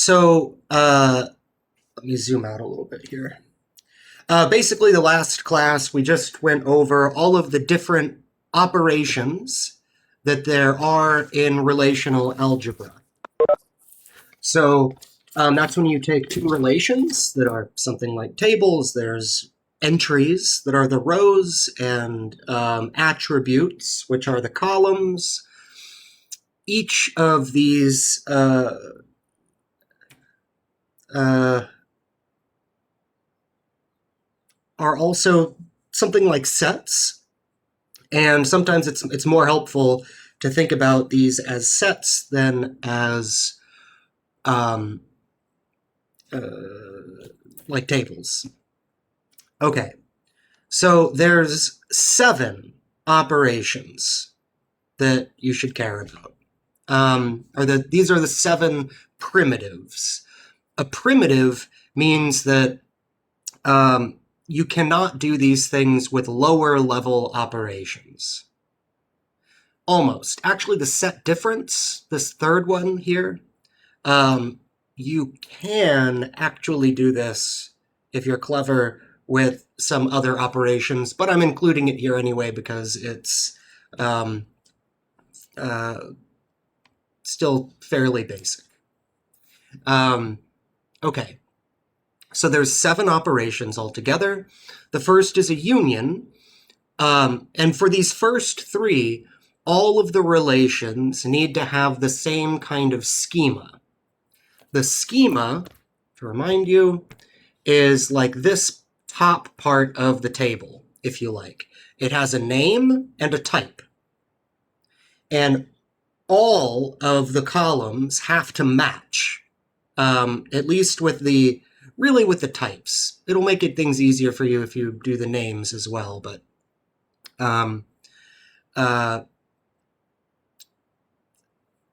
Let me zoom out a little bit here. Basically, the last class, we just went over all of the different operations that there are in relational algebra. So that's when you take two relations that are something like tables. There's entries that are the rows and attributes, which are the columns. Each of these are also something like sets, and sometimes it's more helpful to think about these as sets than as like tables. Okay, so there's 7 operations that you should care about. These are the 7 primitives. A primitive means that you cannot do these things with lower level operations. Almost. Actually, the set difference, this third one here, you can actually do this if you're clever with some other operations, but I'm including it here anyway because it's still fairly basic. Okay. So there's 7 operations altogether. The first is a union. And for these first 3, all of the relations need to have the same kind of schema. The schema, to remind you, is like this top part of the table, if you like. It has a name and a type. And all of the columns have to match, at least with the types. It'll make things easier for you if you do the names as well, but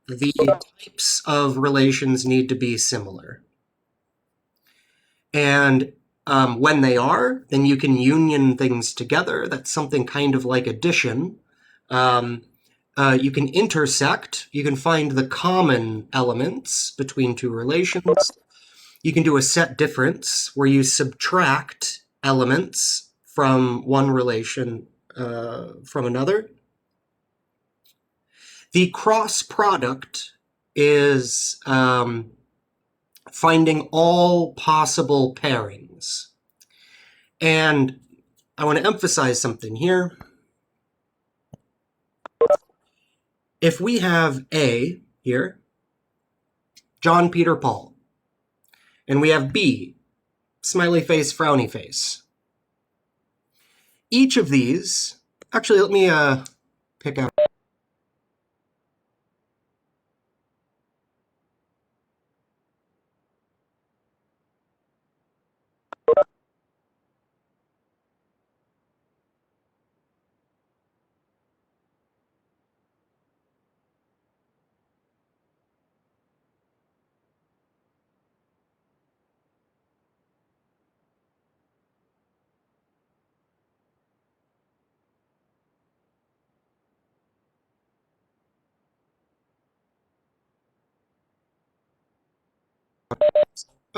the types of relations need to be similar. And when they are, then you can union things together. That's something kind of like addition. You can intersect. You can find the common elements between 2 relations. You can do a set difference where you subtract elements from one relation from another. The cross product is finding all possible pairings. And I want to emphasize something here. If we have A here, John, Peter, Paul, and we have B, smiley face, frowny face. Each of these, actually, let me pick out.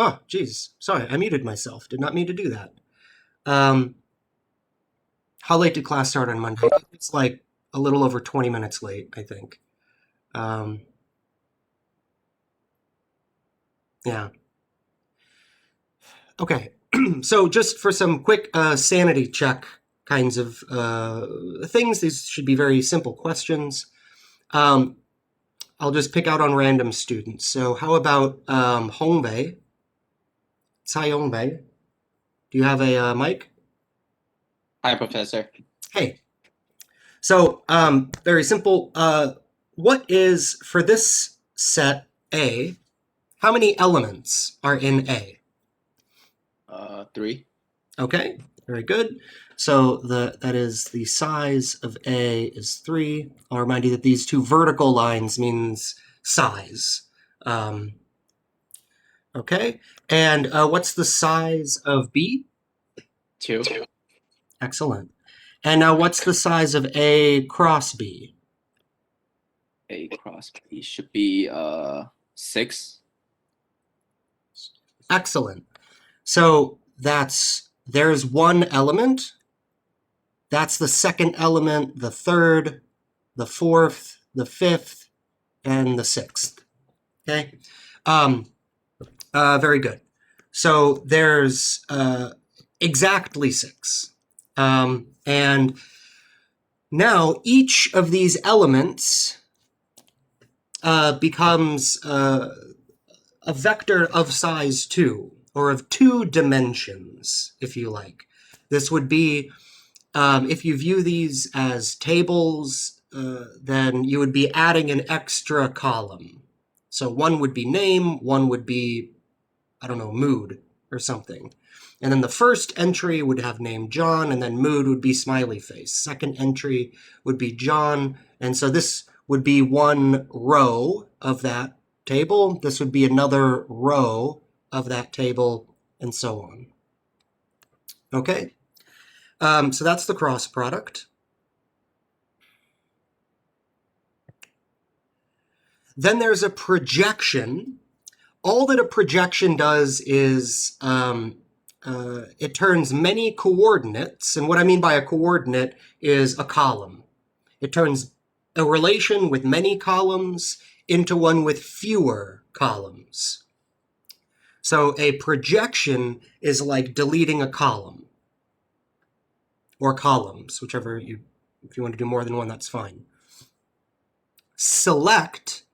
Oh, geez. Sorry, I muted myself. Did not mean to do that. How late did class start on Monday? It's like a little over 20 minutes late, I think. Yeah. Okay. So just for some quick sanity check kinds of things, these should be very simple questions. I'll just pick out on random students. So how about Hongwei? Tsai Hongwei. Do you have a mic? Hi, Professor. Hey. So very simple. What is, for this set A, how many elements are in A? 3. Okay, very good. So that is the size of A is 3. I'll remind you that these 2 vertical lines means size. Okay, and what's the size of B? 2. Excellent. And now what's the size of A cross B? A cross B should be 6. Excellent. So there's one element. That's the second element, the third, the fourth, the fifth, and the sixth. Okay? Very good. So there's exactly 6. And now each of these elements becomes a vector of size 2, or of 2 dimensions, if you like. This would be, if you view these as tables, then you would be adding an extra column. So one would be name, one would be, I don't know, mood or something. And then the first entry would have name John, and then mood would be smiley face. Second entry would be John, and so this would be one row of that table. This would be another row of that table, and so on. Okay? So that's the cross product. Then there's a projection. All that a projection does is it turns many coordinates, and what I mean by a coordinate is a column. It turns a relation with many columns into one with fewer columns. So a projection is like deleting a column, or columns, whichever if you want to do more than one, that's fine. Select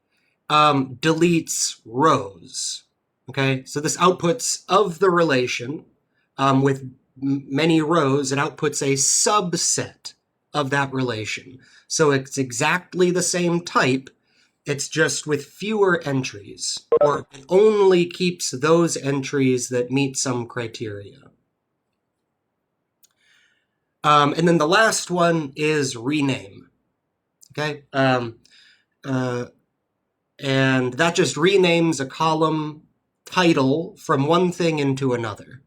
deletes rows. Okay, so this outputs of the relation with many rows, it outputs a subset of that relation. So it's exactly the same type, it's just with fewer entries, or it only keeps those entries that meet some criteria. And then the last one is rename. Okay, and that just renames a column title from one thing into another.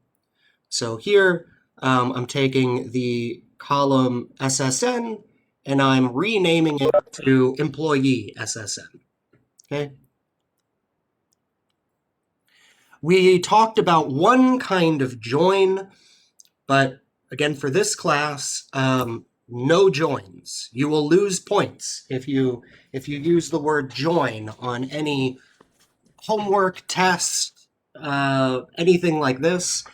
So here I'm taking the column SSN and I'm renaming it to employee SSN. Okay. We talked about one kind of join, but again, for this class, no joins. You will lose points if you use the word join on any homework, test, anything like this.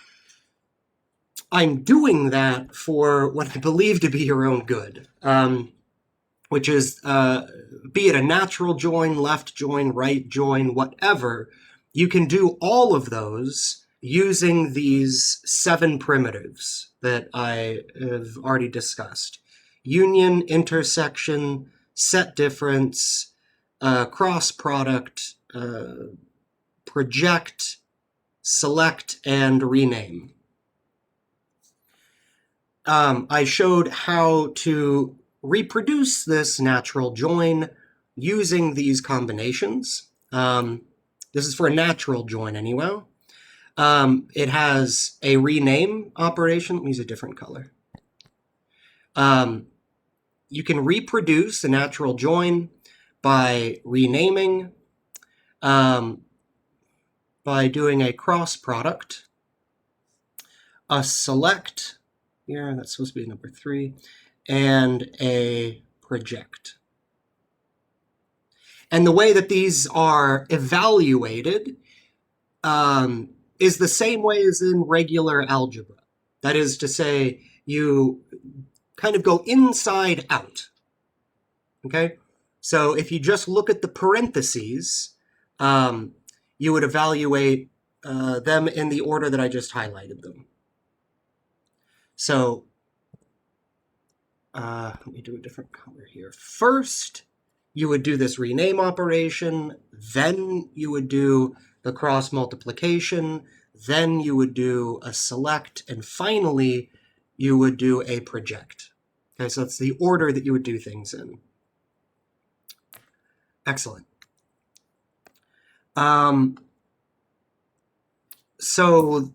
I'm doing that for what I believe to be your own good, which is be it a natural join, left join, right join, whatever. You can do all of those using these 7 primitives that I have already discussed. Union, intersection, set difference, cross product, project, select, and rename. I showed how to reproduce this natural join using these combinations. This is for a natural join anyway. It has a rename operation. Let me use a different color. You can reproduce a natural join by renaming, by doing a cross product, a select, here, that's supposed to be number 3, and a project. And the way that these are evaluated is the same way as in regular algebra. That is to say, you kind of go inside out. Okay? So if you just look at the parentheses, you would evaluate them in the order that I just highlighted them. So let me do a different color here. First, you would do this rename operation, then you would do the cross multiplication, then you would do a select, and finally you would do a project. Okay, so that's the order that you would do things in. Excellent. So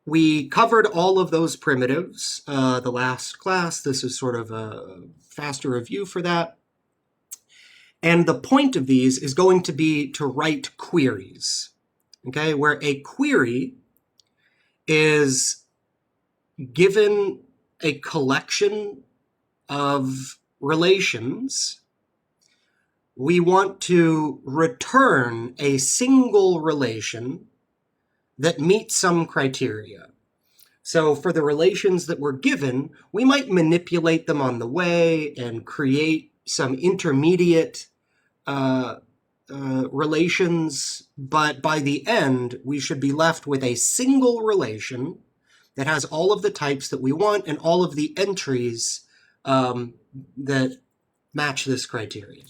we covered all of those primitives the last class. This is sort of a faster review for that. And the point of these is going to be to write queries. okay, where a query is given a collection of relations, we want to return a single relation that meets some criteria. So for the relations that we're given, we might manipulate them on the way and create some intermediate relations, but by the end, we should be left with a single relation that has all of the types that we want and all of the entries that match this criterion.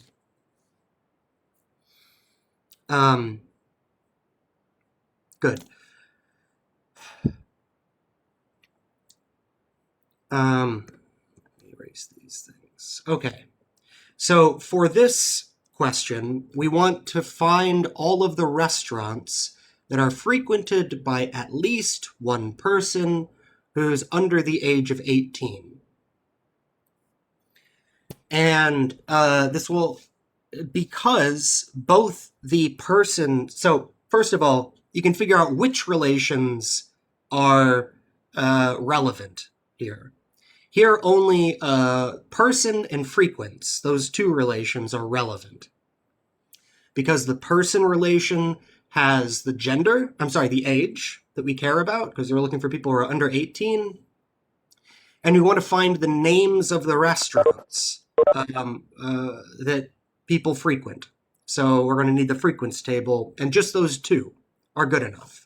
Good. Let me erase these things. Okay. So for this question, we want to find all of the restaurants that are frequented by at least one person who's under the age of 18. And this will, because both the person, so first of all, you can figure out which relations are relevant here. Here only person and frequents, those two relations are relevant. Because the person relation has the gender, the age that we care about, because we're looking for people who are under 18. And we want to find the names of the restaurants that people frequent. So we're going to need the frequents table, and just those two are good enough.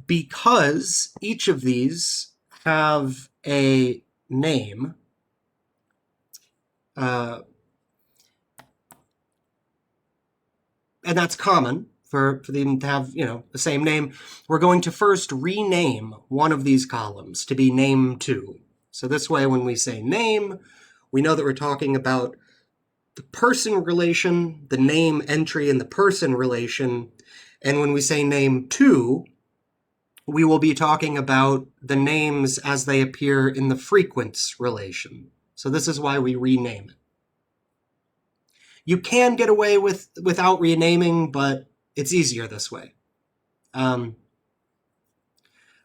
Because each of these have a name, and that's common for them to have, the same name, we're going to first rename one of these columns to be name 2. So this way, when we say name, we know that we're talking about the person relation, the name entry in the person relation, and when we say name 2, we will be talking about the names as they appear in the frequents relation. So this is why we rename it. You can get away without renaming, but it's easier this way.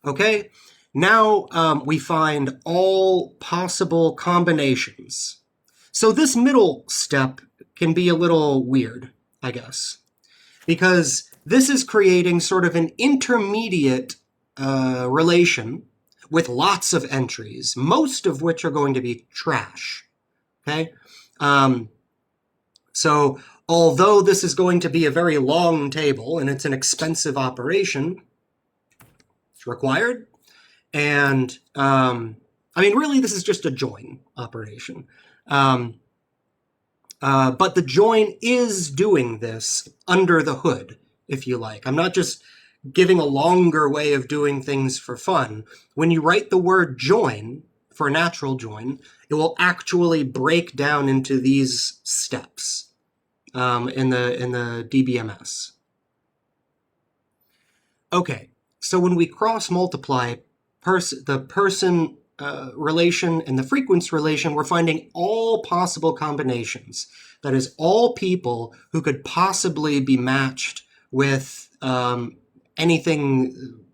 Okay, now we find all possible combinations. So this middle step can be a little weird, I guess, because this is creating sort of an intermediate relation with lots of entries, most of which are going to be trash, okay? So although this is going to be a very long table and it's an expensive operation, it's required. And really, this is just a join operation. But the join is doing this under the hood, if you like. I'm not just giving a longer way of doing things for fun. When you write the word join for a natural join, it will actually break down into these steps in the DBMS. Okay, so when we cross multiply the person relation and the frequency relation, we're finding all possible combinations. That is, all people who could possibly be matched with anything,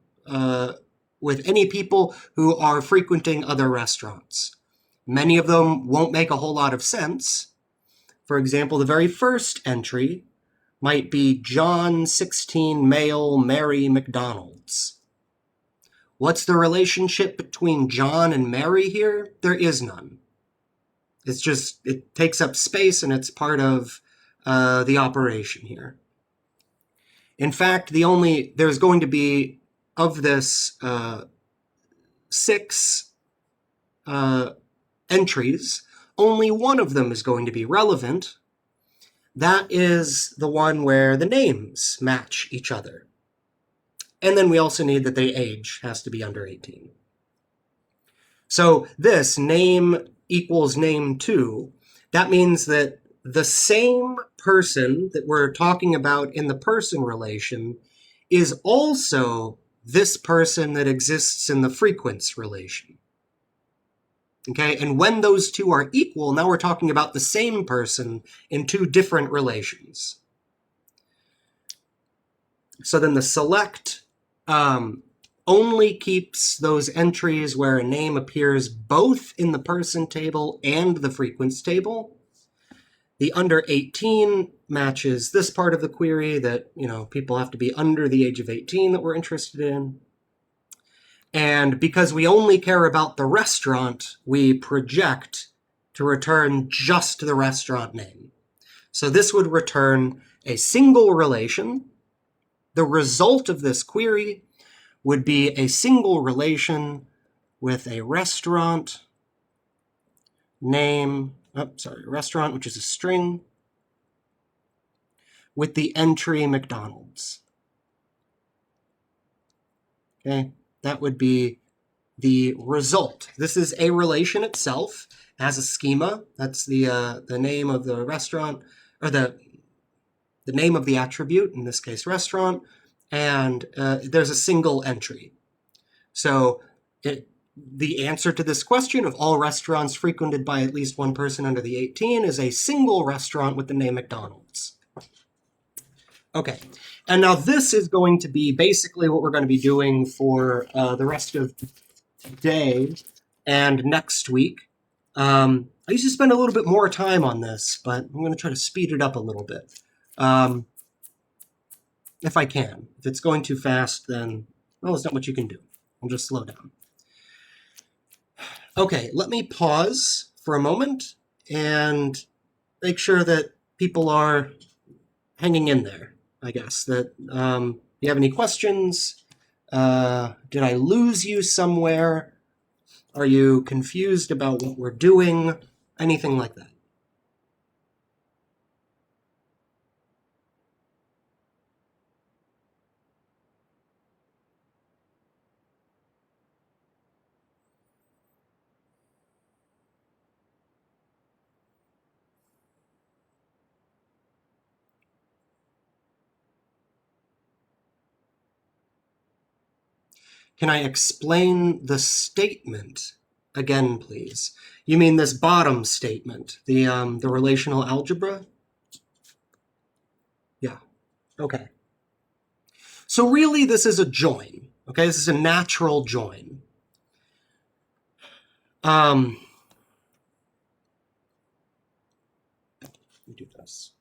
with any people who are frequenting other restaurants. Many of them won't make a whole lot of sense. For example, the very first entry might be John 16 male Mary McDonald's. What's the relationship between John and Mary here? There is none. It's just, it takes up space and it's part of the operation here. In fact, there's going to be, of this 6 entries, only one of them is going to be relevant. That is the one where the names match each other. And then we also need that the age has to be under 18. So this name equals name 2, that means that the same person that we're talking about in the person relation is also this person that exists in the frequents relation. Okay, and when those two are equal, now we're talking about the same person in 2 different relations. So then the select only keeps those entries where a name appears both in the person table and the frequents table. The under 18 matches this part of the query that, people have to be under the age of 18 that we're interested in. And because we only care about the restaurant, we project to return just the restaurant name. So this would return a single relation. The result of this query would be a single relation with a restaurant name, restaurant, which is a string, with the entry McDonald's. Okay, that would be the result. This is a relation itself, has a schema. That's the name of the restaurant, or the name of the attribute, in this case restaurant, and there's a single entry. So the answer to this question of all restaurants frequented by at least one person under the 18 is a single restaurant with the name McDonald's. Okay, and now this is going to be basically what we're going to be doing for the rest of today and next week. I used to spend a little bit more time on this, but I'm going to try to speed it up a little bit. If I can. If it's going too fast, then, well, there's not much you can do. I'll just slow down. Okay, let me pause for a moment and make sure that people are hanging in there, I guess. That you have any questions? Did I lose you somewhere? Are you confused about what we're doing? Anything like that? Can I explain the statement again, please? You mean this bottom statement, the relational algebra? Yeah. Okay. So really, this is a join. Okay, this is a natural join. Let me do this.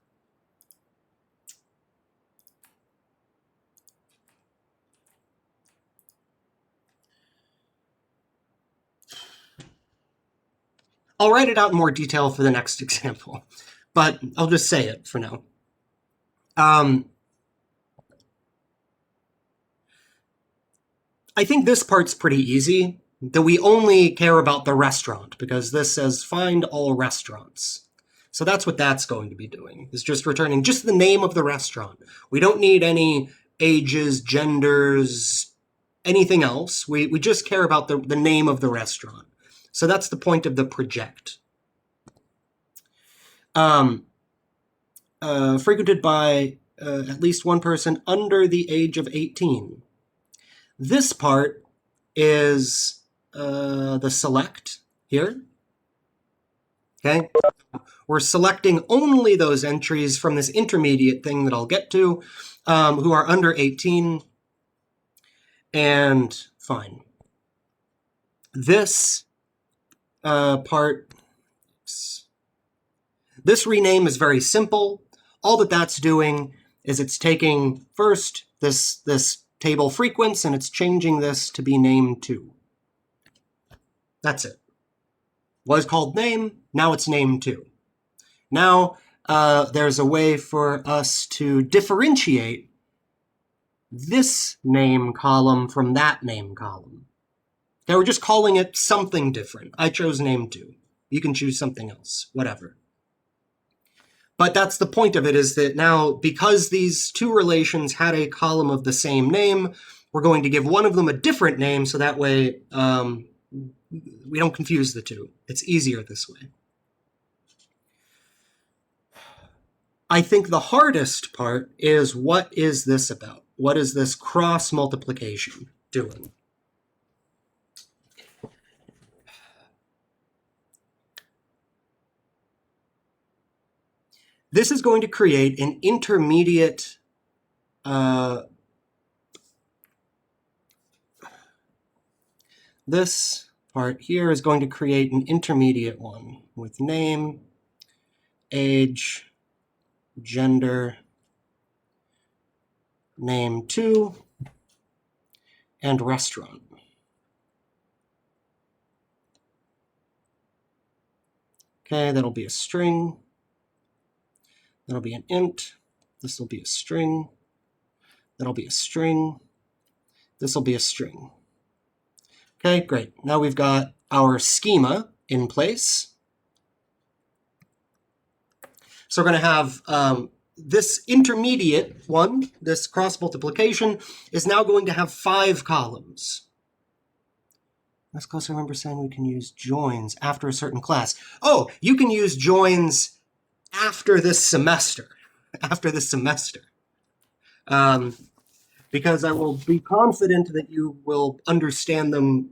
I'll write it out in more detail for the next example, but I'll just say it for now. I think this part's pretty easy, that we only care about the restaurant, because this says find all restaurants. So that's what that's going to be doing, is just returning just the name of the restaurant. We don't need any ages, genders, anything else. We just care about the name of the restaurant. So that's the point of the project. Frequented by at least one person under the age of 18. This part is the select here. Okay, we're selecting only those entries from this intermediate thing that I'll get to, who are under 18, and fine. This part, this rename is very simple. All that that's doing is it's taking first this table frequence and it's changing this to be name 2. That's it. Was called name, now it's name 2. Now there's a way for us to differentiate this name column from that name column. Okay, we're just calling it something different. I chose name 2. You can choose something else, whatever. But that's the point of it, is that now, because these two relations had a column of the same name, we're going to give one of them a different name, so that way we don't confuse the two. It's easier this way. I think the hardest part is, what is this about? What is this cross multiplication doing? This is going to create an intermediate this part here is going to create an intermediate one with name, age, gender, name 2, and restaurant. Okay, that'll be a string. That'll be an int. This will be a string. That'll be a string. This will be a string. Okay, great. Now we've got our schema in place. So we're going to have this intermediate one, this cross multiplication, is now going to have 5 columns. Let's close. I remember saying we can use joins after a certain class. Oh, you can use joins after this semester. After this semester. Because I will be confident that you will understand them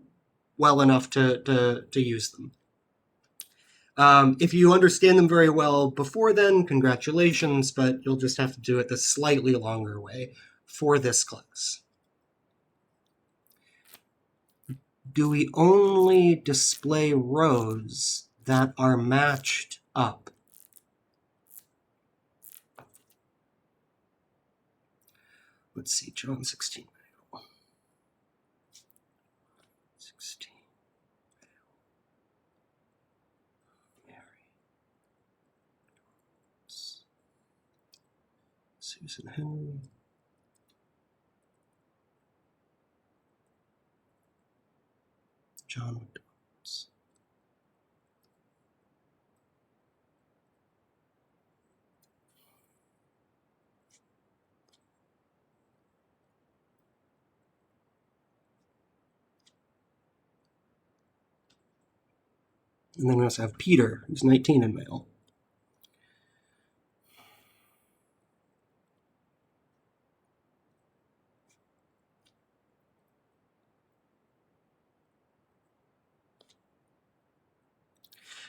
well enough to use them. If you understand them very well before then, congratulations, but you'll just have to do it the slightly longer way for this class. Do we only display rows that are matched up? Let's see, John 16. 16. Mary. Susan Henry. John McDonald's. And then we also have Peter, who's 19 and male.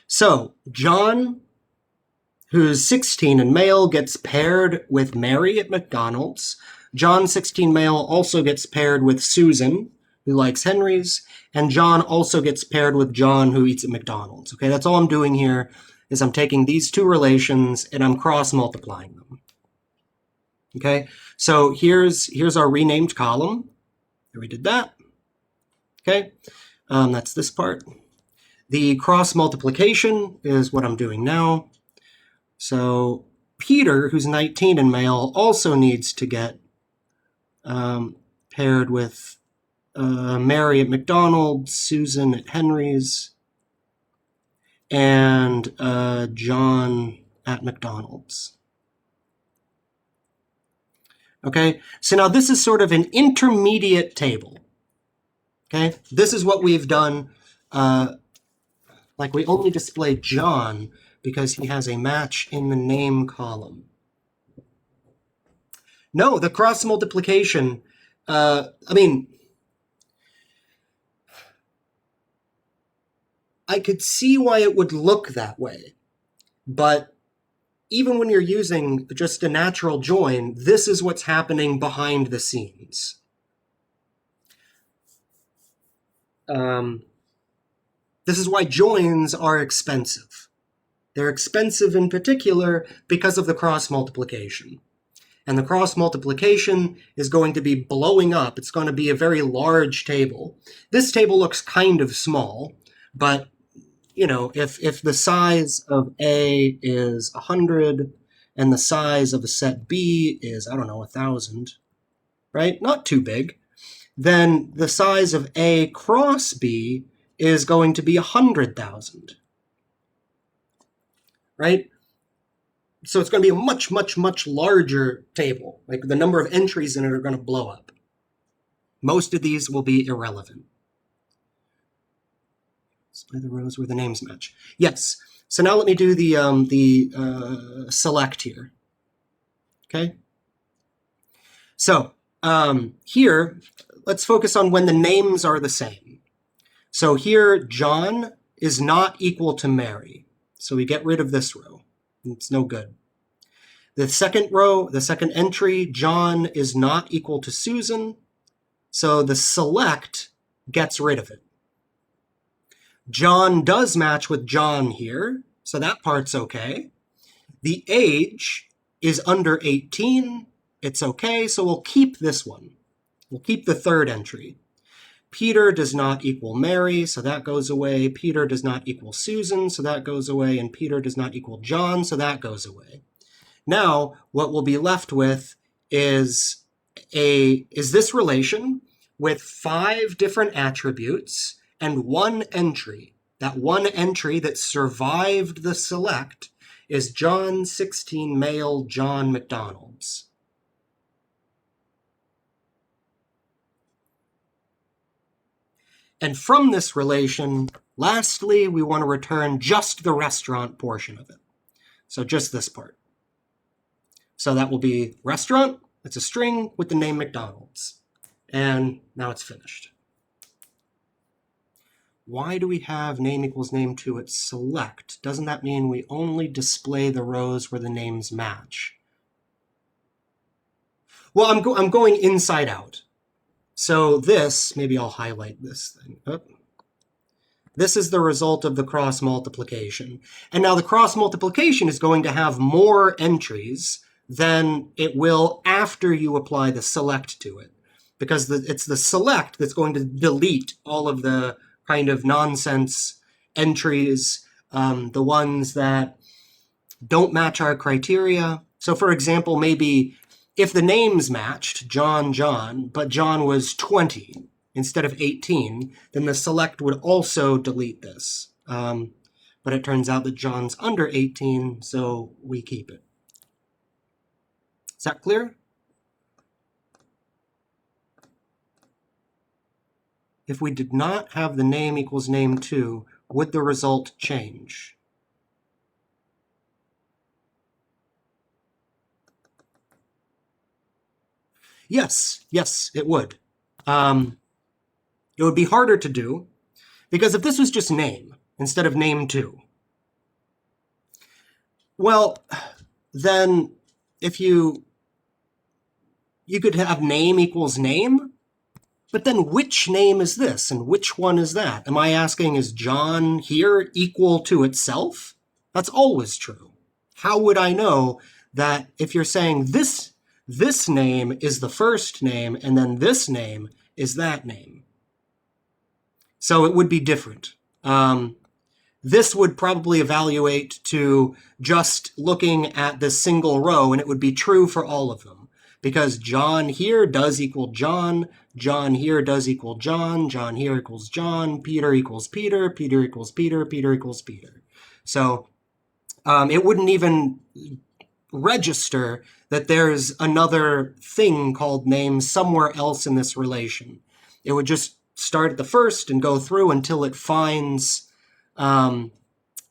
So, John, who's 16 and male, gets paired with Mary at McDonald's. John, 16 male, also gets paired with Susan, who likes Henry's. And John also gets paired with John, who eats at McDonald's. Okay, that's all I'm doing here, is I'm taking these two relations and I'm cross-multiplying them. Okay, so here's our renamed column. Here we did that. Okay, that's this part. The cross multiplication is what I'm doing now. So Peter, who's 19 and male, also needs to get paired with Mary at McDonald's, Susan at Henry's, and John at McDonald's. Okay, so now this is sort of an intermediate table. Okay, this is what we've done. Like we only display John because he has a match in the name column. No, the cross multiplication, I could see why it would look that way, but even when you're using just a natural join, this is what's happening behind the scenes. This is why joins are expensive. They're expensive in particular because of the cross multiplication. And the cross multiplication is going to be blowing up. It's going to be a very large table. This table looks kind of small, but you know, if the size of A is 100 and the size of a set B is, I don't know, 1,000, right? Not too big. Then the size of A cross B is going to be 100,000, right? So it's going to be a much, much, much larger table. Like the number of entries in it are going to blow up. Most of these will be irrelevant. Display the rows where the names match. Yes. So now let me do the select here. Okay. So here, let's focus on when the names are the same. So here, John is not equal to Mary. So we get rid of this row. It's no good. The second row, the second entry, John is not equal to Susan. So the select gets rid of it. John does match with John here, so that part's okay. The age is under 18. It's okay, so we'll keep this one. We'll keep the third entry. Peter does not equal Mary, so that goes away. Peter does not equal Susan, so that goes away. And Peter does not equal John, so that goes away. Now, what we'll be left with is this relation with 5 different attributes and one entry. That one entry that survived the select is John 16 male John McDonald's. And from this relation, lastly, we want to return just the restaurant portion of it. So just this part. So that will be restaurant. It's a string with the name McDonald's. And now it's finished. Why do we have name equals name to at select? Doesn't that mean we only display the rows where the names match? Well, I'm going inside out. So this, maybe I'll highlight this thing. Oh. This is the result of the cross multiplication. And now the cross multiplication is going to have more entries than it will after you apply the select to it. Because it's the select that's going to delete all of the kind of nonsense entries, the ones that don't match our criteria. So for example, maybe if the names matched, John, but John was 20 instead of 18, then the select would also delete this. But it turns out that John's under 18, so we keep it. Is that clear? If we did not have the name equals name to, would the result change? Yes, it would. It would be harder to do, because if this was just name instead of name to, well, then if you could have name equals name, but then which name is this and which one is that? Am I asking, is John here equal to itself? That's always true. How would I know that if you're saying this name is the first name and then this name is that name? So it would be different. This would probably evaluate to just looking at this single row, and it would be true for all of them. Because John here does equal John, John here does equal John, John here equals John, Peter equals Peter, Peter equals Peter, Peter equals Peter. So it wouldn't even register that there's another thing called name somewhere else in this relation. It would just start at the first and go through until it finds an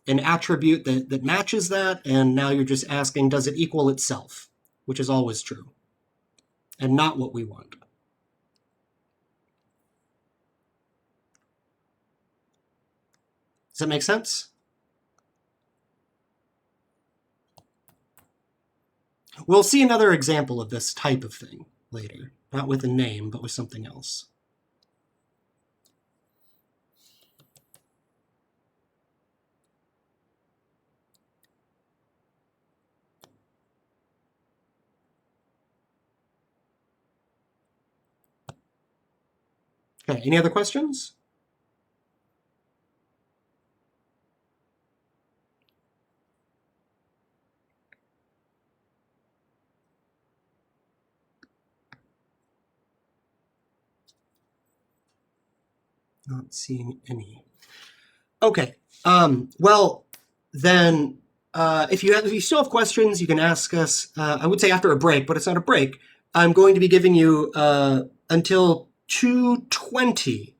attribute that matches that, and now you're just asking, does it equal itself? Which is always true, and not what we want. Does that make sense? We'll see another example of this type of thing later, not with a name, but with something else. Okay, any other questions? Not seeing any. Okay, well, then if you still have questions, you can ask us, I would say after a break, but it's not a break. I'm going to be giving you until 2:20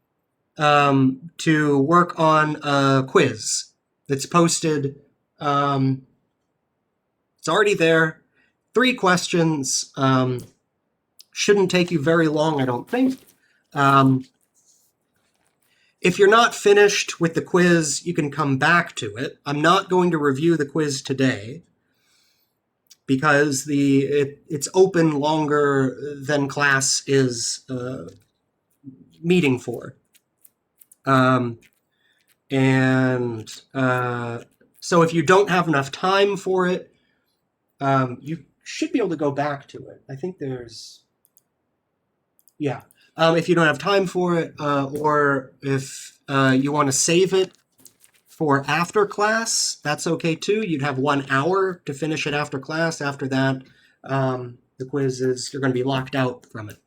to work on a quiz that's posted. It's already there. 3 questions. Shouldn't take you very long, I don't think. If you're not finished with the quiz, you can come back to it. I'm not going to review the quiz today because it's open longer than class is meeting for. And so if you don't have enough time for it, you should be able to go back to it. I think there's, yeah. If you don't have time for it, or if you want to save it for after class, that's okay too. You'd have 1 hour to finish it after class. After that, the quiz is, you're going to be locked out from it.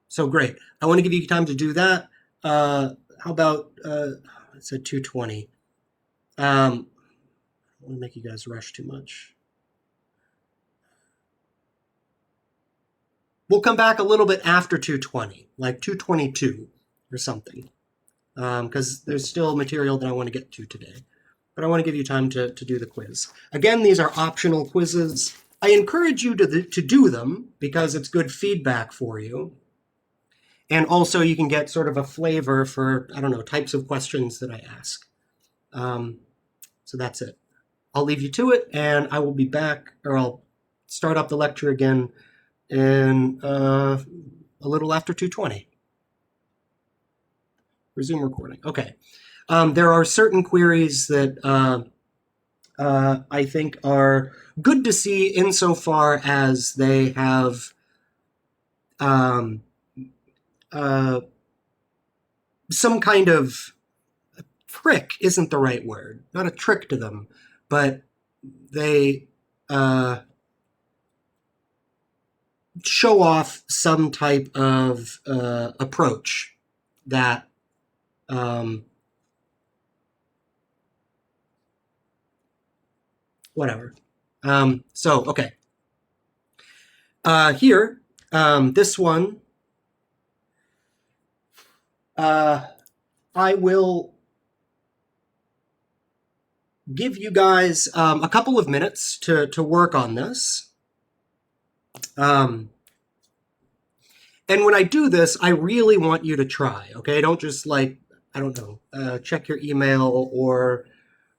So great. I want to give you time to do that. How about, it's at 2:20. I don't want to make you guys rush too much. We'll come back a little bit after 2:20, like 2:22 or something, because there's still material that I want to get to today. But I want to give you time to do the quiz. Again, these are optional quizzes. I encourage you to do them because it's good feedback for you. And also you can get sort of a flavor for, I don't know, types of questions that I ask. So that's it. I'll leave you to it, and I will be back, or I'll start up the lecture again in a little after 2:20. Resume recording. Okay. There are certain queries that I think are good to see insofar as they have some kind of trick isn't the right word, not a trick to them, but they show off some type of approach that whatever. So, okay. Here, this one, I will give you guys a couple of minutes to work on this. And when I do this, I really want you to try, okay? Don't just like, I don't know, check your email or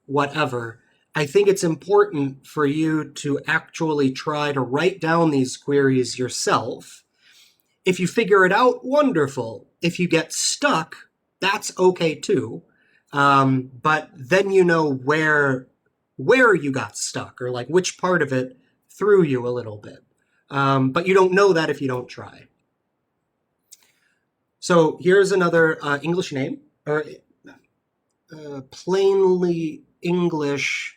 whatever. I think it's important for you to actually try to write down these queries yourself. If you figure it out, wonderful. If you get stuck, that's okay too. But then you know where you got stuck, or like which part of it threw you a little bit. But you don't know that if you don't try. So here's another English name, or plain English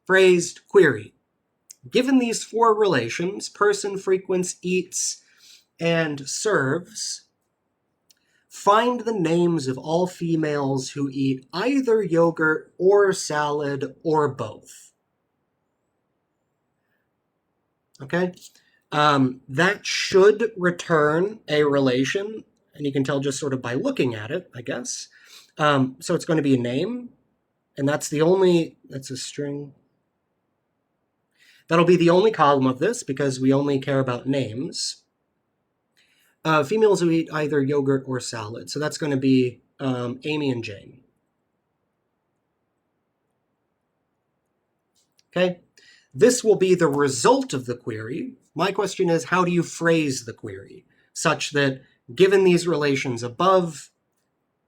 phrased query. Given these four relations, person, frequents, eats, and serves, find the names of all females who eat either yogurt or salad or both. Okay? That should return a relation, and you can tell just sort of by looking at it, I guess. So it's going to be a name, and that's a string. That'll be the only column of this because we only care about names. Females who eat either yogurt or salad. So that's going to be Amy and Jane. Okay? This will be the result of the query. My question is, how do you phrase the query such that given these relations above,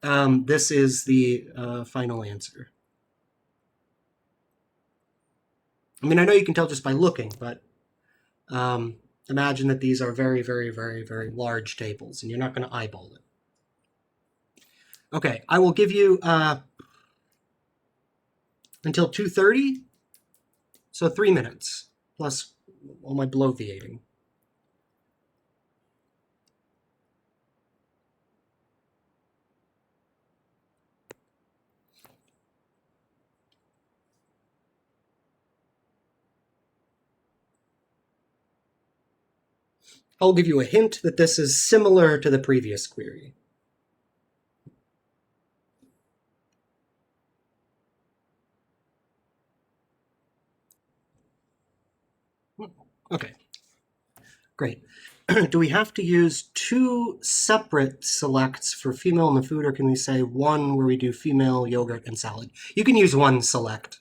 this is the final answer? I mean, I know you can tell just by looking, but imagine that these are very, very, very, very large tables, and you're not going to eyeball it. Okay, I will give you until 2:30, so 3 minutes, plus all my bloviating. I'll give you a hint that this is similar to the previous query. Okay, great. Do we have to use two separate selects for female in the food, or can we say one where we do female, yogurt, and salad? You can use one select.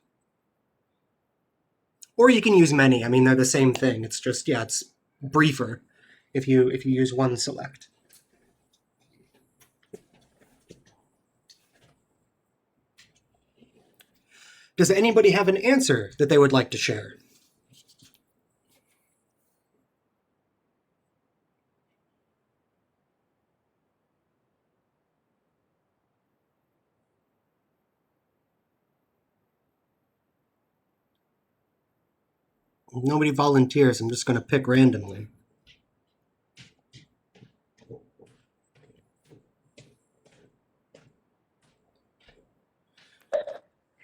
Or you can use many. I mean, they're the same thing. It's just, yeah, it's briefer if you use one select. Does anybody have an answer that they would like to share? Nobody volunteers. I'm just going to pick randomly.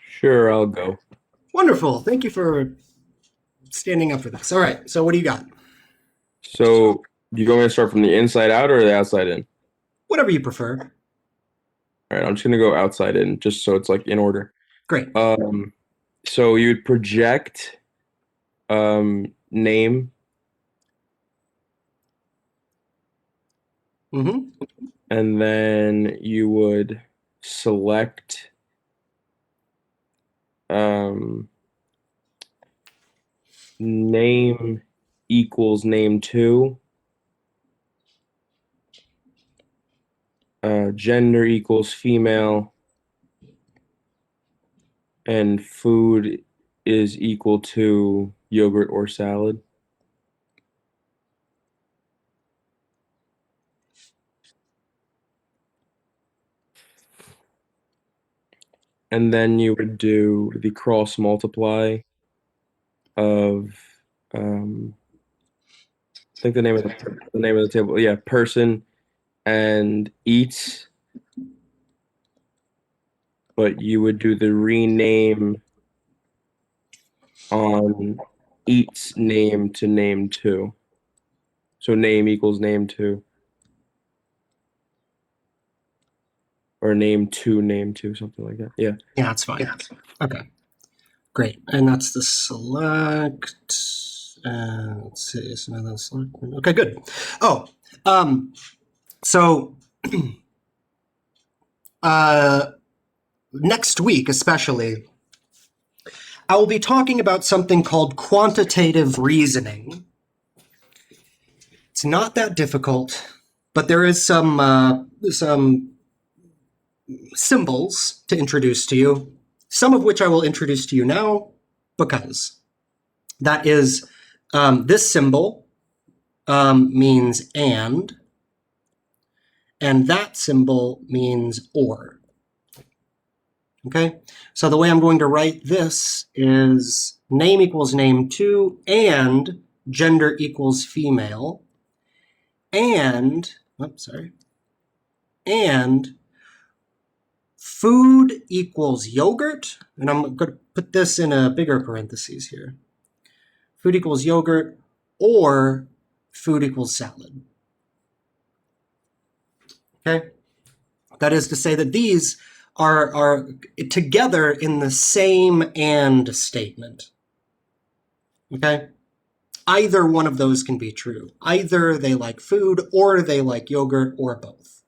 Sure, I'll go. Wonderful. Thank you for standing up for this. All right. So what do you got? So, do you want me to start from the inside out or the outside in? Whatever you prefer. All right, I'm just gonna go outside in, just so it's like in order. Great. So you'd project name, Mm-hmm. and then you would select um name equals name two, gender equals female, and food is equal to yogurt or salad. And then you would do the cross multiply of I think the name of the table, yeah, person and eats, but you would do the rename on eats name to name two. So name equals name two. Or name two, something like that. Yeah. Yeah, that's fine. Okay. Great. And that's the select. Let's see. So now that's select. Okay, good. Oh, so next week, especially, I will be talking about something called quantitative reasoning. It's not that difficult, but there is some symbols to introduce to you, some of which I will introduce to you now, because that is this symbol means and that symbol means or. Okay, so the way I'm going to write this is name equals name two and gender equals female and, and food equals yogurt, and I'm going to put this in a bigger parentheses here. Food equals yogurt or food equals salad. Okay, that is to say that these are together in the same and statement. Okay, either one of those can be true. Either they like food or they like yogurt or both.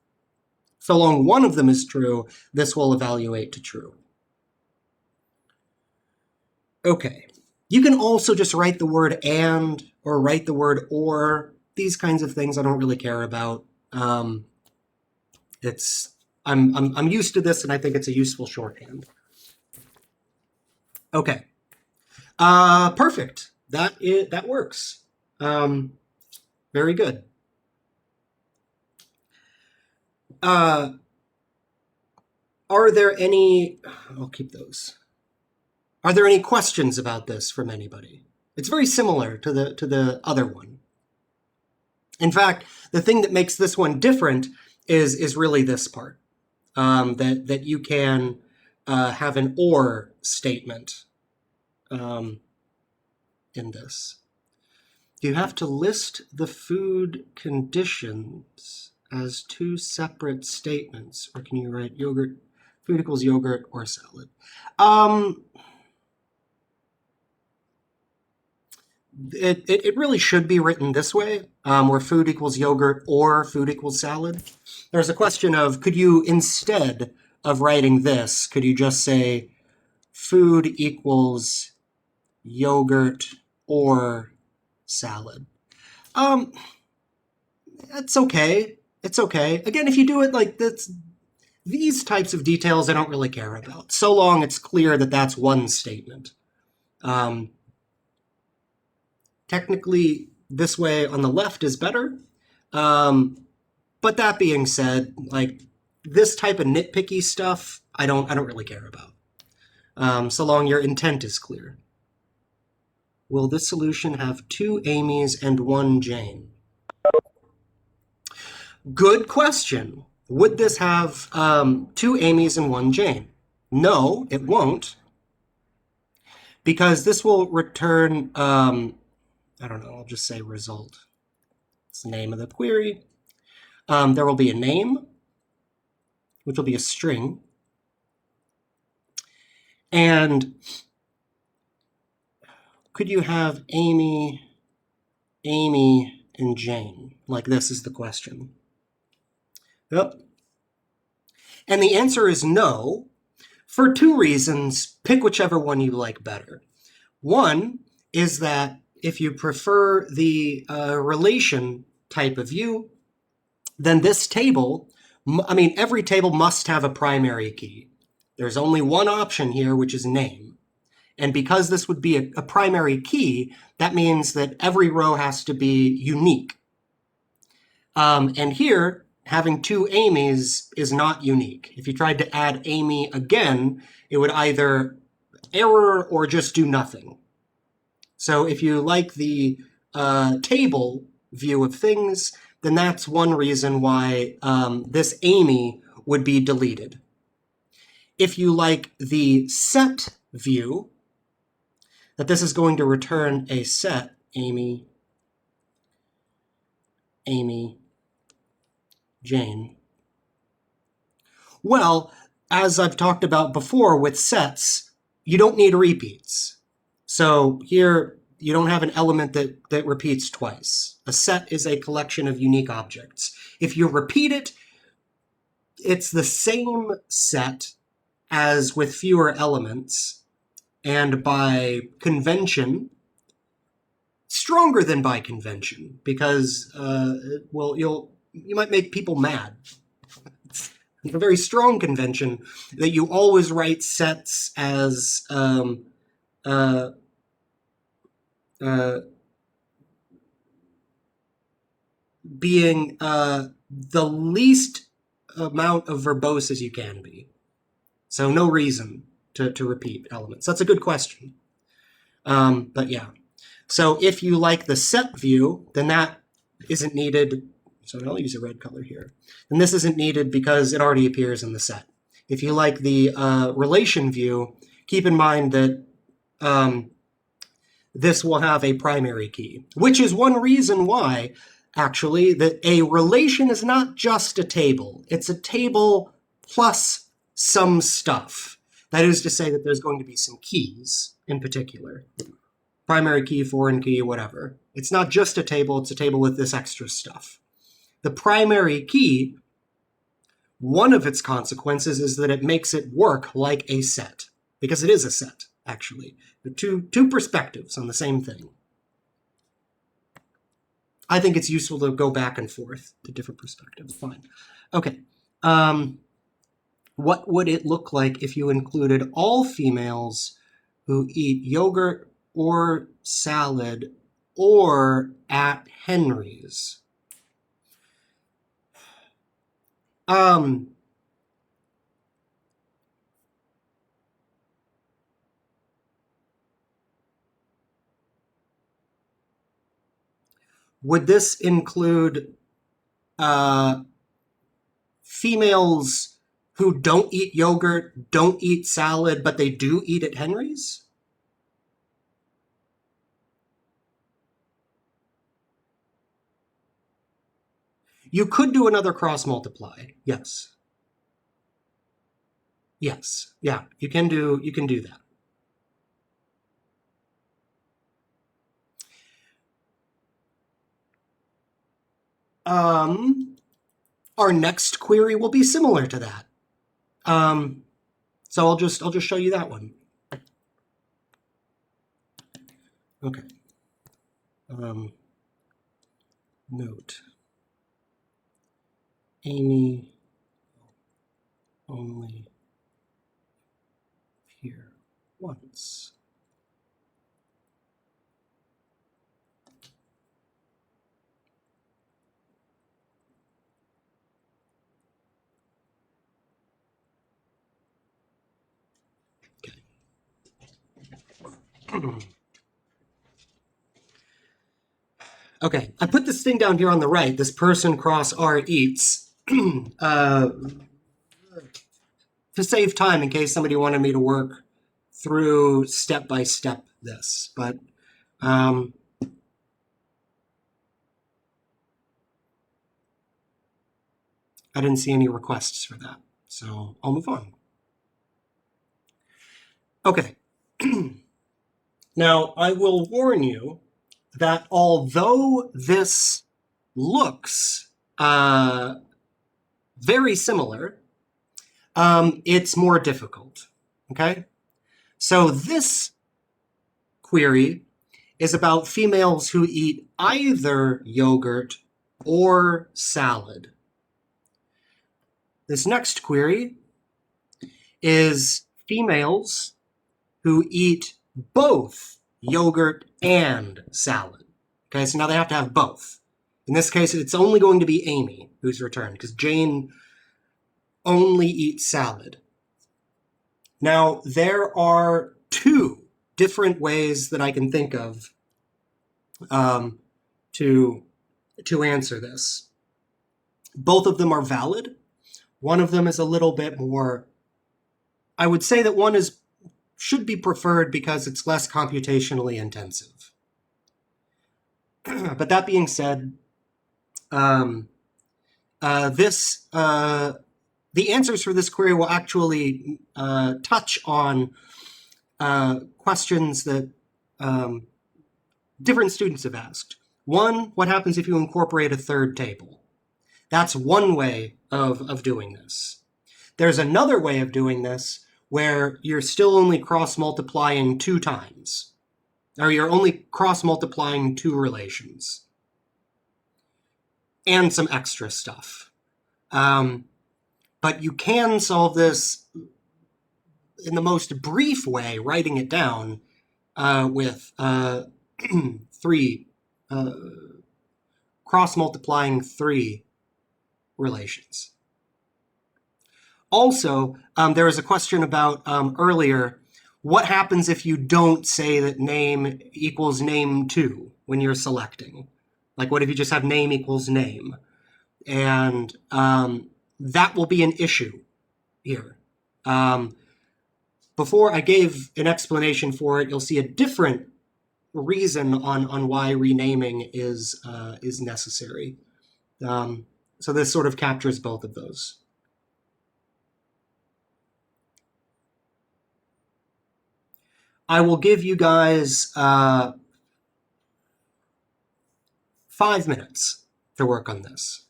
So long one of them is true, this will evaluate to true. Okay, you can also just write the word and or write the word or. These kinds of things I don't really care about. I'm used to this, and I think it's a useful shorthand. Okay, perfect. That works. Very good. Are there any? I'll keep those. Are there any questions about this from anybody? It's very similar to the other one. In fact, the thing that makes this one different is really this part, that you can have an or statement in this. You have to list the food conditions as two separate statements, or can you write yogurt, food equals yogurt or salad? It really should be written this way, where food equals yogurt or food equals salad. There's a question of, could you, instead of writing this, could you just say food equals yogurt or salad? That's okay. It's okay. Again, if you do it like this, These types of details I don't really care about, so long it's clear that that's one statement. Technically, this way on the left is better. But that being said, like this type of nitpicky stuff, I don't really care about. So long your intent is clear. Will this solution have 2 Amy's and 1 Jane? Good question. Would this have 2 Amy's and 1 Jane? No, it won't. Because this will return, I don't know, I'll just say result. It's the name of the query. There will be a name, which will be a string. And could you have Amy, and Jane? Like this is the question. Yep. And the answer is no, for 2 reasons. Pick whichever one you like better. One is that if you prefer the relation type of view, then this table, every table must have a primary key. There's only one option here, which is name. And because this would be a primary key, that means that every row has to be unique. And here, having 2 Amy's is not unique. If you tried to add Amy again, it would either error or just do nothing. So if you like the table view of things, then that's one reason why this Amy would be deleted. If you like the set view, that this is going to return a set, Amy, Jane. Well, as I've talked about before with sets, you don't need repeats. So here, you don't have an element that repeats twice. A set is a collection of unique objects. If you repeat it, it's the same set as with fewer elements, and by convention, stronger than by convention, because you might make people mad. It's a very strong convention that you always write sets as being the least amount of verbose as you can be. So no reason to repeat elements. That's a good question. But yeah. So if you like the set view, then that isn't needed. So I'll use a red color here. And this isn't needed because it already appears in the set. If you like the relation view, keep in mind that this will have a primary key, which is one reason why, actually, that a relation is not just a table. It's a table plus some stuff. That is to say that there's going to be some keys in particular. Primary key, foreign key, whatever. It's not just a table, it's a table with this extra stuff. The primary key, one of its consequences is that it makes it work like a set, because it is a set, actually. There are two perspectives on the same thing. I think it's useful to go back and forth to different perspectives. Fine. Okay. What would it look like if you included all females who eat yogurt or salad or at Henry's? Would this include females who don't eat yogurt, don't eat salad, but they do eat at Henry's? You could do another cross multiply. Yes. Yes. Yeah, you can do that. Our next query will be similar to that. So I'll just show you that one. Okay. Note. Amy only appear once. Okay, I put this thing down here on the right, this person cross R eats, to save time in case somebody wanted me to work through step by step this. But I didn't see any requests for that, so I'll move on. Okay. Now, I will warn you that although this looks very similar, it's more difficult. Okay? So this query is about females who eat either yogurt or salad. This next query is females who eat both yogurt and salad. Okay, so now they have to have both. In this case, it's only going to be Amy who's returned, because Jane only eats salad. Now, there are two different ways that I can think of to answer this. Both of them are valid. One of them is a little bit more, I would say that one should be preferred because it's less computationally intensive. But that being said, the answers for this query will actually touch on questions that different students have asked. One, what happens if you incorporate a third table? That's one way of doing this. There's another way of doing this where you're still only cross-multiplying 2 times, or you're only cross-multiplying 2 relations, and some extra stuff. But you can solve this in the most brief way, writing it down with 3, cross-multiplying 3 relations. Also, there was a question about earlier, what happens if you don't say that name equals name 2 when you're selecting? Like, what if you just have name equals name? And that will be an issue here. Before I gave an explanation for it, you'll see a different reason on why renaming is necessary. So this sort of captures both of those. I will give you guys 5 minutes to work on this.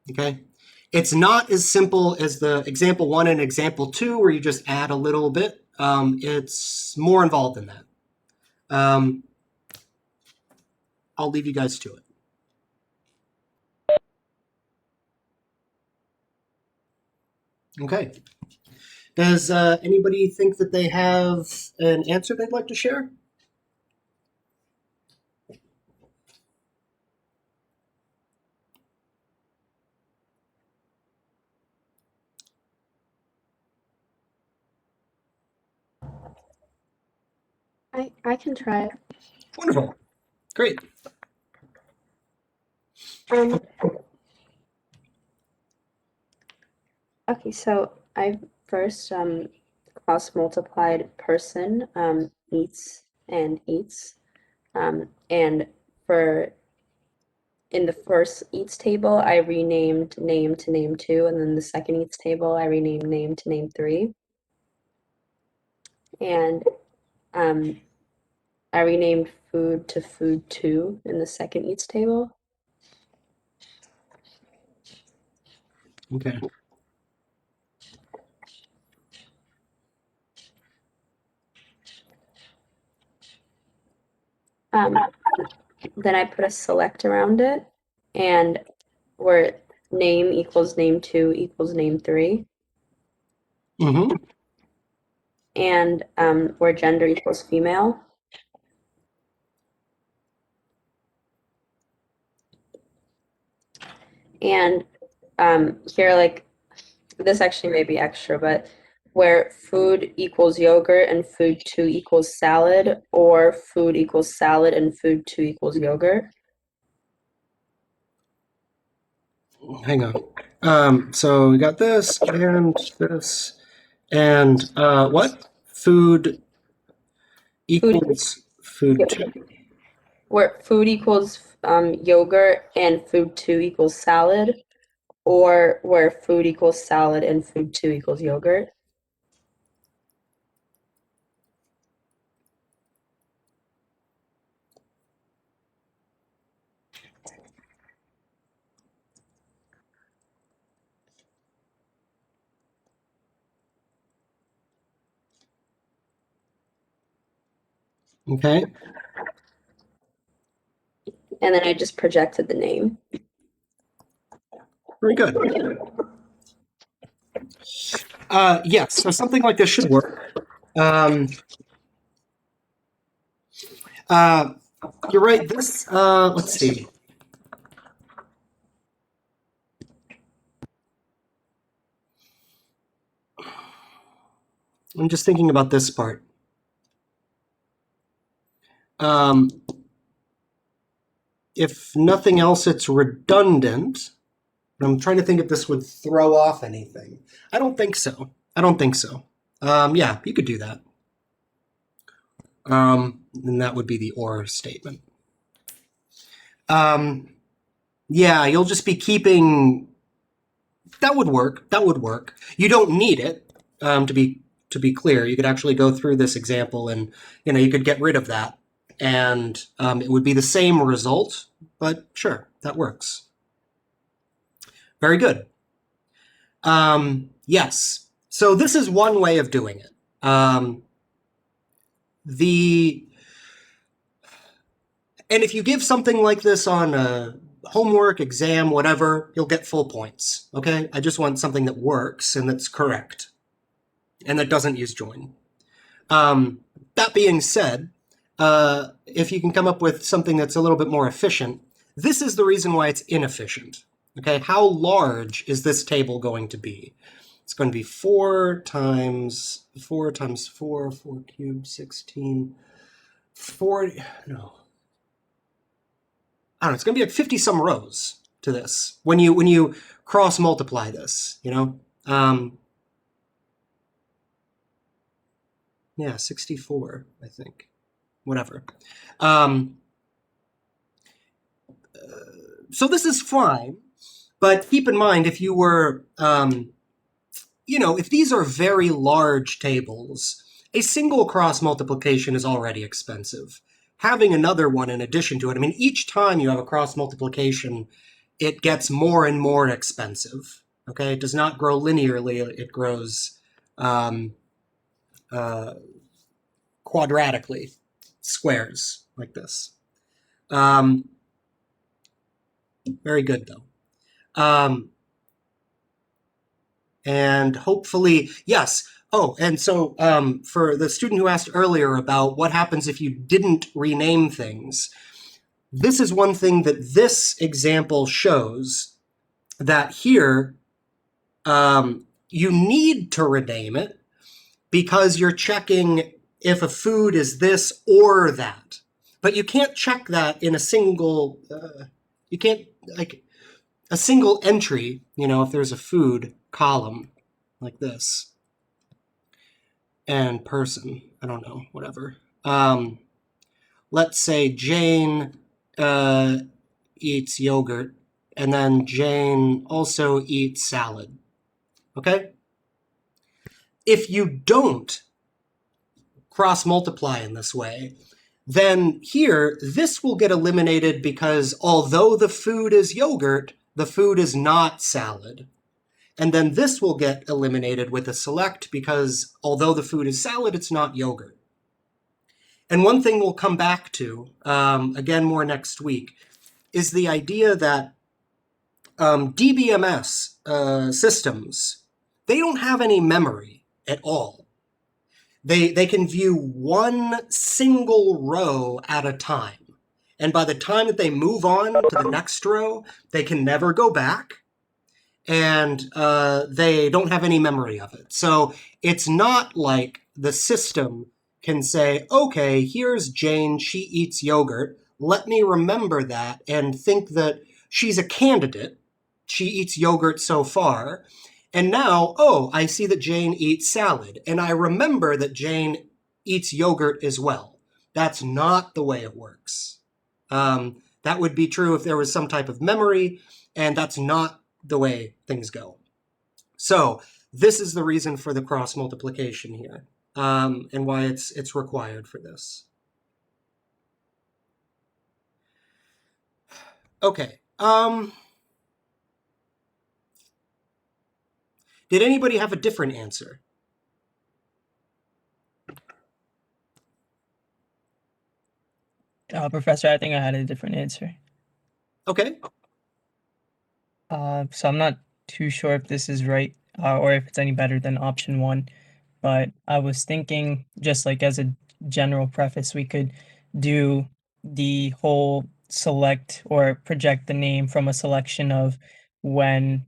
Okay? It's not as simple as the example 1 and example 2 where you just add a little bit. It's more involved than that. I'll leave you guys to it. Okay. Does anybody think that they have an answer they'd like to share? I can try it. Wonderful. Great. Okay, so I first cross multiplied person eats and eats, and for in the first eats table I renamed name to name 2, and then the second eats table I renamed name to name 3, and I renamed food to food 2 in the second eats table. Okay. Then I put a select around it, and where name equals name 2 equals name 3. Mm-hmm. and where gender equals female. And here, like, this actually may be extra, but where food equals yogurt and food 2 equals salad, or food equals salad and food 2 equals yogurt. Hang on. So we got this and this. And what? Food equals food 2. Where food equals yogurt and food 2 equals salad, or where food equals salad and food 2 equals yogurt. Okay. And then I just projected the name. Very good. Yes, so something like this should work. You're right. This, let's see. I'm just thinking about this part. If nothing else, it's redundant. I'm trying to think if this would throw off anything. I don't think so. Yeah, you could do that. And that would be the or statement. Yeah, you'll just be keeping. That would work. You don't need it. To be clear, you could actually go through this example, and you could get rid of that, and it would be the same result. But sure, that works. Very good. Yes. So this is one way of doing it. And if you give something like this on a homework, exam, whatever, you'll get full points. Okay? I just want something that works and that's correct and that doesn't use join. That being said, if you can come up with something that's a little bit more efficient, this is the reason why it's inefficient. Okay, how large is this table going to be? It's going to be 4 times 4 times 4, 4 cubed, 16, 40, no. I don't know, it's going to be like 50 some rows to this when you cross multiply this, yeah, 64, I think. Whatever. So this is fine, but keep in mind if you were, if these are very large tables, a single cross multiplication is already expensive. Having another one in addition to it, I mean, each time you have a cross multiplication, it gets more and more expensive. Okay, it does not grow linearly; it grows quadratically, squares like this. Very good, though. And hopefully, yes. Oh, and so for the student who asked earlier about what happens if you didn't rename things, this is one thing that this example shows, that here you need to rename it because you're checking if a food is this or that. But you can't check that in a single, you can't, like, a single entry, if there's a food column like this. And person, I don't know, whatever. Let's say Jane eats yogurt, and then Jane also eats salad. Okay? If you don't cross multiply in this way, then here, this will get eliminated because although the food is yogurt, the food is not salad. And then this will get eliminated with a select because although the food is salad, it's not yogurt. And one thing we'll come back to, again more next week, is the idea that DBMS systems, they don't have any memory. at all. They can view one single row at a time. And by the time that they move on to the next row, they can never go back. And they don't have any memory of it. So it's not like the system can say, okay, here's Jane, she eats yogurt. Let me remember that and think that she's a candidate. She eats yogurt so far. And now, oh, I see that Jane eats salad. And I remember that Jane eats yogurt as well. That's not the way it works. That would be true if there was some type of memory, and that's not the way things go. So this is the reason for the cross multiplication here, and why it's required for this. Okay. Did anybody have a different answer? Professor, I think I had a different answer. Okay. So I'm not too sure if this is right or if it's any better than option one, but I was thinking just like as a general preface, we could do the whole select or project the name from a selection of when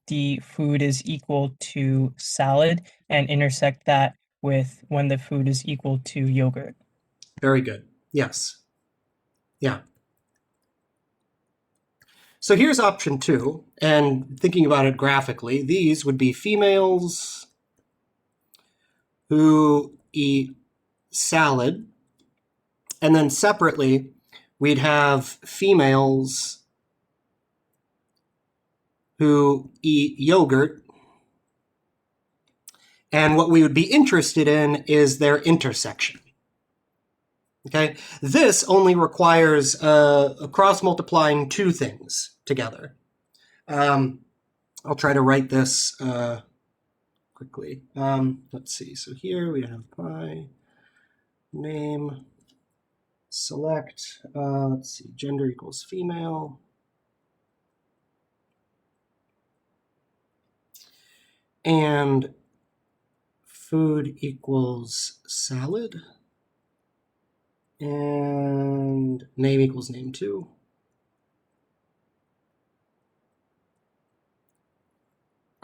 the food is equal to salad and intersect that with when the food is equal to yogurt. Very good. Yes. Yeah. So here's option 2, and thinking about it graphically, these would be females who eat salad, and then separately, we'd have females who eat yogurt, and what we would be interested in is their intersection. Okay, this only requires a cross-multiplying 2 things together. I'll try to write this quickly. Let's see. So here we have my name, select, let's see, gender equals female. And food equals salad. And name equals name 2.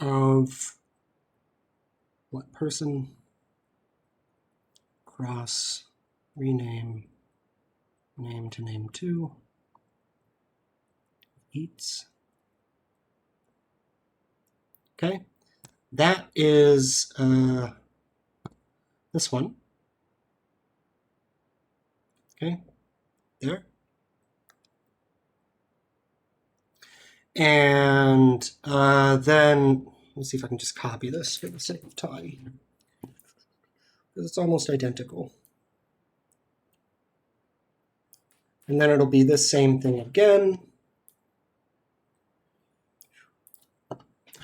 Of what person? Cross, rename, name to name 2. Eats. Okay, that is this one. Okay, there. And then, let's see if I can just copy this for the sake of time, because it's almost identical. And then it'll be this same thing again.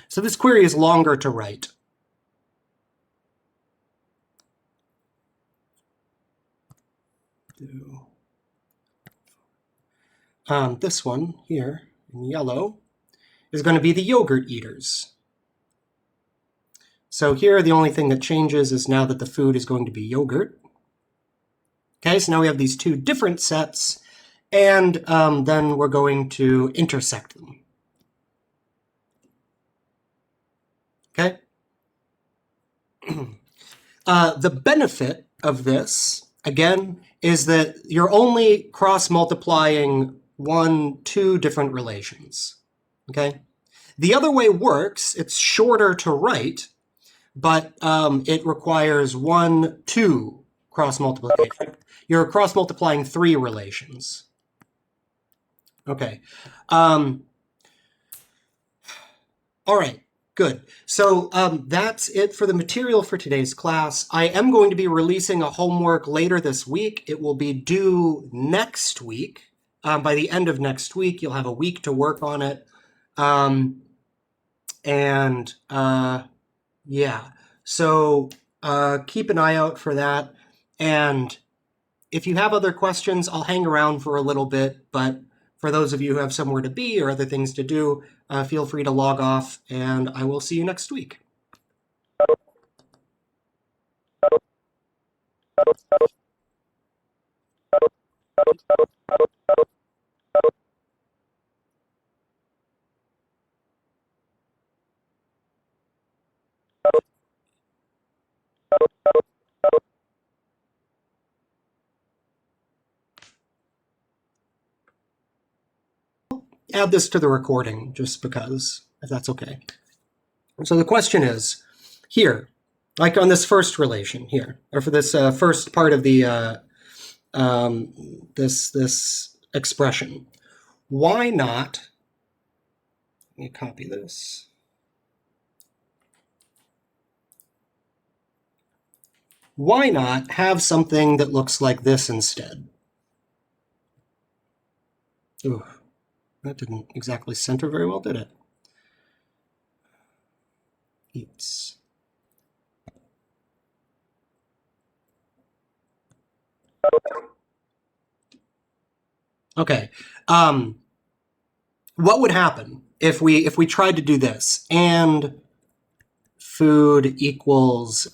So this query is longer to write. This one here in yellow is going to be the yogurt eaters. So here the only thing that changes is now that the food is going to be yogurt. Okay, so now we have these 2 different sets, and then we're going to intersect them. Okay? The benefit of this, again, is that you're only cross-multiplying 2 different relations. Okay? The other way works, it's shorter to write, but it requires 2 cross-multiplication. You're cross-multiplying 3 relations. Okay. All right. Good. So that's it for the material for today's class. I am going to be releasing a homework later this week. It will be due next week. By the end of next week, you'll have a week to work on it. Yeah, so keep an eye out for that. And if you have other questions, I'll hang around for a little bit. But for those of you who have somewhere to be or other things to do, feel free to log off, and I will see you next week. Add this to the recording just because, if that's okay. So the question is, here, like on this first relation here, or for this first part of the this expression, why not? Let me copy this. Why not have something that looks like this instead? Ooh, that didn't exactly center very well, did it? Eats. Okay. What would happen if we tried to do this and food equals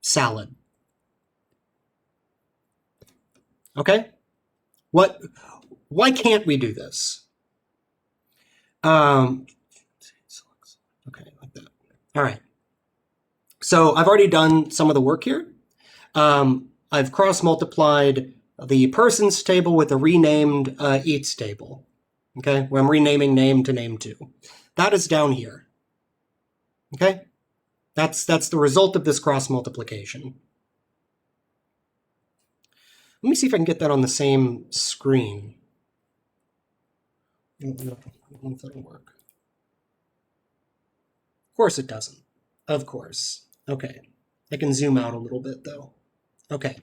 salad? Okay. Why can't we do this? Okay, like that. All right. So I've already done some of the work here. I've cross-multiplied the persons table with a renamed eats table. Okay, where I'm renaming name to name 2. That is down here. Okay, that's the result of this cross-multiplication. Let me see if I can get that on the same screen. I don't know if that'll work. Of course it doesn't. Of course. Okay. I can zoom out a little bit though. Okay.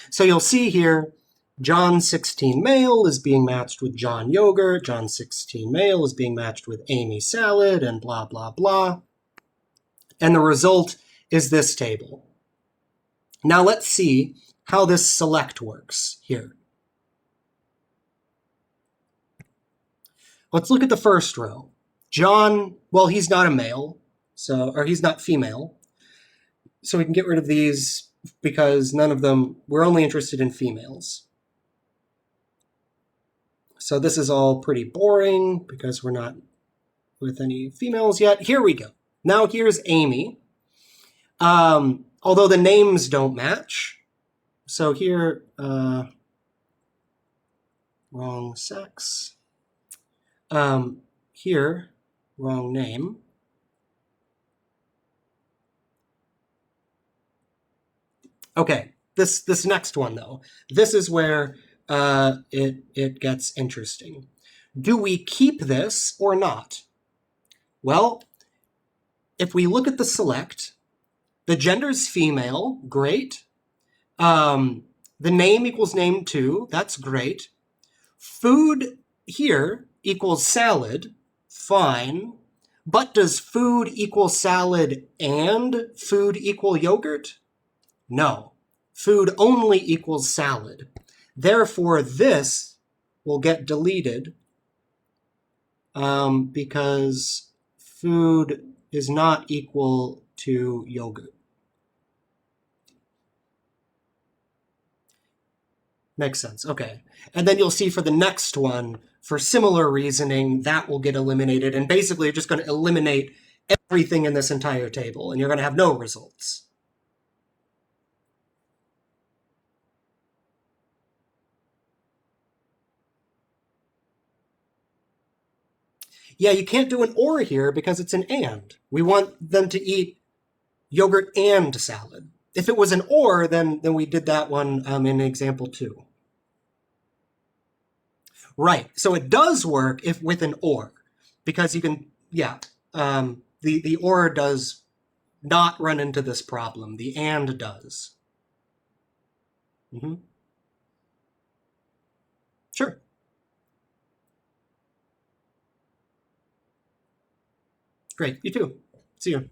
So you'll see here, John 16 male is being matched with John yogurt. John 16 male is being matched with Amy salad and blah, blah, blah. And the result is this table. Now let's see how this select works here. Let's look at the first row. John, well, he's not a male, or he's not female. So we can get rid of these because none of them, we're only interested in females. So this is all pretty boring because we're not with any females yet. Here we go. Now here's Amy. Although the names don't match. So here, wrong sex. Here, wrong name. Okay, this next one though, this is where it gets interesting. Do we keep this or not? Well, if we look at the select, the gender's female, great. The name equals name 2, that's great. Food here equals salad, fine. But does food equal salad and food equal yogurt? No, food only equals salad. Therefore, this will get deleted because food is not equal to yogurt. Makes sense, okay. And then you'll see for the next one, for similar reasoning, that will get eliminated. And basically, you're just going to eliminate everything in this entire table, and you're going to have no results. Yeah, you can't do an or here because it's an and. We want them to eat yogurt and salad. If it was an or, then we did that one in example 2. Right, so it does work if with an or, because you can, yeah, the or does not run into this problem. The and does. Sure. Great, you too. See you.